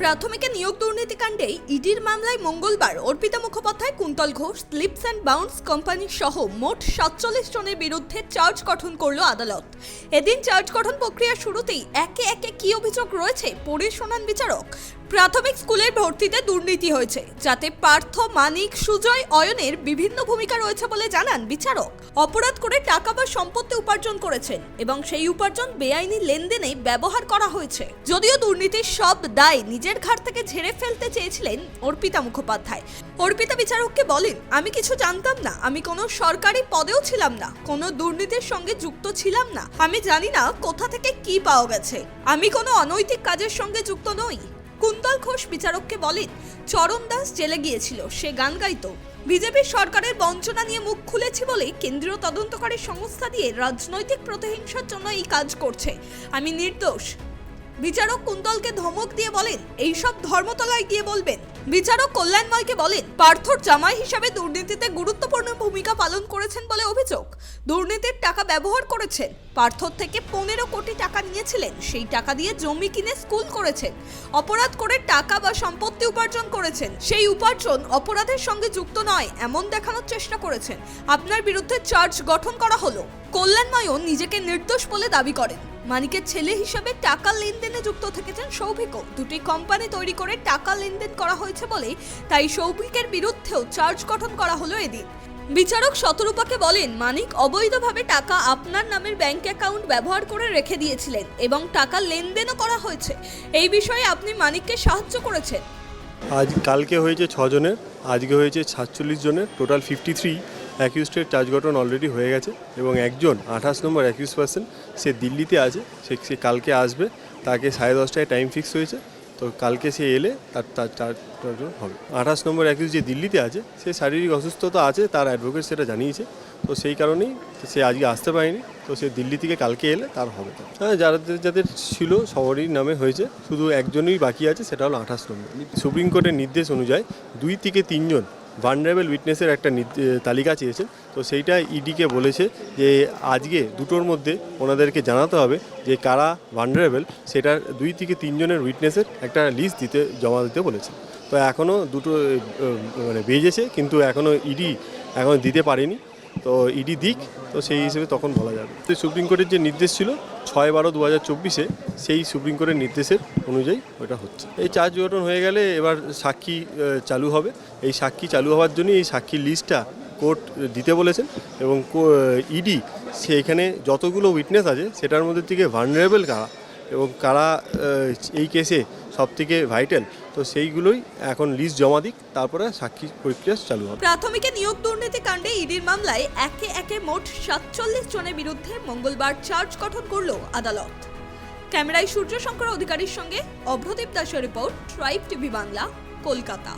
প্রাথমিকে নিয়োগ দুর্নীতিকাণ্ডে ইডির মামলায় মঙ্গলবার Arpita Mukhopadhyay, Kuntal Ghosh, slips and bounce company সহ মোট ৪৭ জনের বিরুদ্ধে চার্জ গঠন করল আদালত। এদিন চার্জ গঠন প্রক্রিয়া শুরুতেই একে একে কি অভিযোগ রয়েছে পড়ে শোনান বিচারক। প্রাথমিক স্কুলের ভর্তিতে দুর্নীতি হয়েছে, যাতে পার্থ, মানিক, সুজয়, অয়নের বিভিন্ন ভূমিকা রয়েছে বলে জানান বিচারক। অপরাধ করে টাকা বা সম্পত্তি উপার্জন করেছেন এবং সেই উপার্জন বেআইনি লেনদেনে ব্যবহার করা হয়েছে। যদিও দুর্নীতির সব দায় নিজের ঘাড় থেকে ঝেড়ে ফেলতে চেয়েছিলেন অর্পিতা মুখোপাধ্যায়। অর্পিতা বিচারককে বলেন, আমি কিছু জানতাম না, আমি কোনো সরকারি পদেও ছিলাম না, কোনো দুর্নীতির সঙ্গে যুক্ত ছিলাম না, আমি জানি না কোথা থেকে কি পাওয়া গেছে, আমি কোনো অনৈতিক কাজের সঙ্গে যুক্ত নই। কুন্তল ঘোষ বিচারককে বলেন, চরণ দাস জেলে গিয়েছিল, সে গান গাইতো, বিজেপি সরকারের বঞ্চনা নিয়ে মুখ খুলেছি বলে কেন্দ্রীয় তদন্তকারী সংস্থা দিয়ে রাজনৈতিক প্রতিহিংসার জন্য এই কাজ করছে, আমি নির্দোষ। বিচারক কুন্তলকে ধমক দিয়ে বলেন, এইসব ধর্মতলায় গিয়ে বলবেন। বিচারক কল্যাণময়কে বলেন, পার্থর জামাই হিসাবে দুর্নীতিতে গুরুত্বপূর্ণ ভূমিকা পালন করেছেন বলে অভিযোগ। দুর্নীতির টাকা ব্যবহার করেছেন, পার্থর থেকে 15 কোটি টাকা নিয়েছিলেন, সেই টাকা দিয়ে জমি কিনে স্কুল করেছেন, অপরাধ করে টাকা বা সম্পত্তি উপার্জন করেছেন, সেই উপার্জন অপরাধের সঙ্গে যুক্ত নয় এমন দেখানোর চেষ্টা করেছেন, আপনার বিরুদ্ধে চার্জ গঠন করা হলো। কল্যাণময়ও নিজেকে নির্দোষ বলে দাবি করেন। মানিকের ছেলে হিসাবে টাকা লেনদেনে যুক্ত থেকেছেন সৌভিকও, দুটি কোম্পানি তৈরি করে টাকা লেনদেন করা হয়েছে বলে তাই সৌভিকের বিরুদ্ধেও চার্জ গঠন করা হলো এদিন। বিচারক শতরূপাকে বলেন, মানিক অবৈধভাবে টাকা আপনার নামের ব্যাংক অ্যাকাউন্ট ব্যবহার করে রেখে দিয়েছিলেন এবং টাকা লেনদেনও করা হয়েছে, এই বিষয়ে আপনি মানিককে সাহায্য করেছেন। কালকে হয়েছে 6 জনের, আজকে হয়েছে 47 জনের, টোটাল 53 অ্যাকিউজডের চার্জ গঠন অলরেডি হয়ে গেছে এবং একজন 28 নম্বর অ্যাকিউজ পার্সন সে দিল্লিতে আছে, সে কালকে আসবে, তাকে 10:30টায় টাইম ফিক্স হয়েছে, তো কালকে সে এলে তার চার্জ হবে। 28 নম্বর অ্যাকিউজ যে দিল্লিতে আছে সে শারীরিক অসুস্থতা আছে, তার অ্যাডভোকেট সেটা জানিয়েছে, তো সেই কারণেই সে আজকে আসতে পারেনি, তো সে দিল্লি থেকে কালকে এলে তার হবে। হ্যাঁ, যাদের ছিল সবারই নামে হয়েছে, শুধু একজনই বাকি আছে, সেটা হলো 28 নম্বর। সুপ্রিম কোর্টের নির্দেশ অনুযায়ী 2 থেকে 3 জন ভালনারেবল উইটনেসের একটা তালিকা চেয়েছেন, তো সেইটা ইডিকে বলেছে যে আজকে দুটোর মধ্যে ওনাদেরকে জানাতে হবে যে কারা ভালনারেবল, সেটা 2 থেকে 3 জনের উইটনেসের একটা লিস্ট জমা দিতে বলেছে। তো এখনও দুটো বেজেছে, কিন্তু এখনও ইডি দিতে পারেনি, তো ইডি দিক, তো সেই হিসেবে তখন বলা যাবে। তো সুপ্রিম কোর্টের যে নির্দেশ ছিল 6/12/2024 সেই সুপ্রিম কোর্টের নির্দেশের অনুযায়ী ওটা হচ্ছে। এই চার্জ গঠন হয়ে গেলে এবার সাক্ষী চালু হবে, এই সাক্ষী চালু হওয়ার জন্য এই সাক্ষীর লিস্টটা কোর্ট দিতে বলেছেন এবং ইডি সেইখানে যতগুলো উইটনেস আছে সেটার মধ্যে থেকে ভালনারেবল কারা এবং কারা এই কেসে সবথেকে ভাইটাল, তো সেইগুলোই এখন লিস্ট জমা দিক, তারপরে সাক্ষী প্রক্রিয়া চালু হবে। প্রাথমিকে নিয়োগ দুর্নীতি কাণ্ডে ইডির মামলায় একে একে মোট 47 জনের বিরুদ্ধে মঙ্গলবার চার্জ গঠন করল আদালত। ক্যামেরায় সূর্য শঙ্কর অধিকারীর সঙ্গে অভ্রদীপ দাসের report, tribe TV Bangla, Kolkata.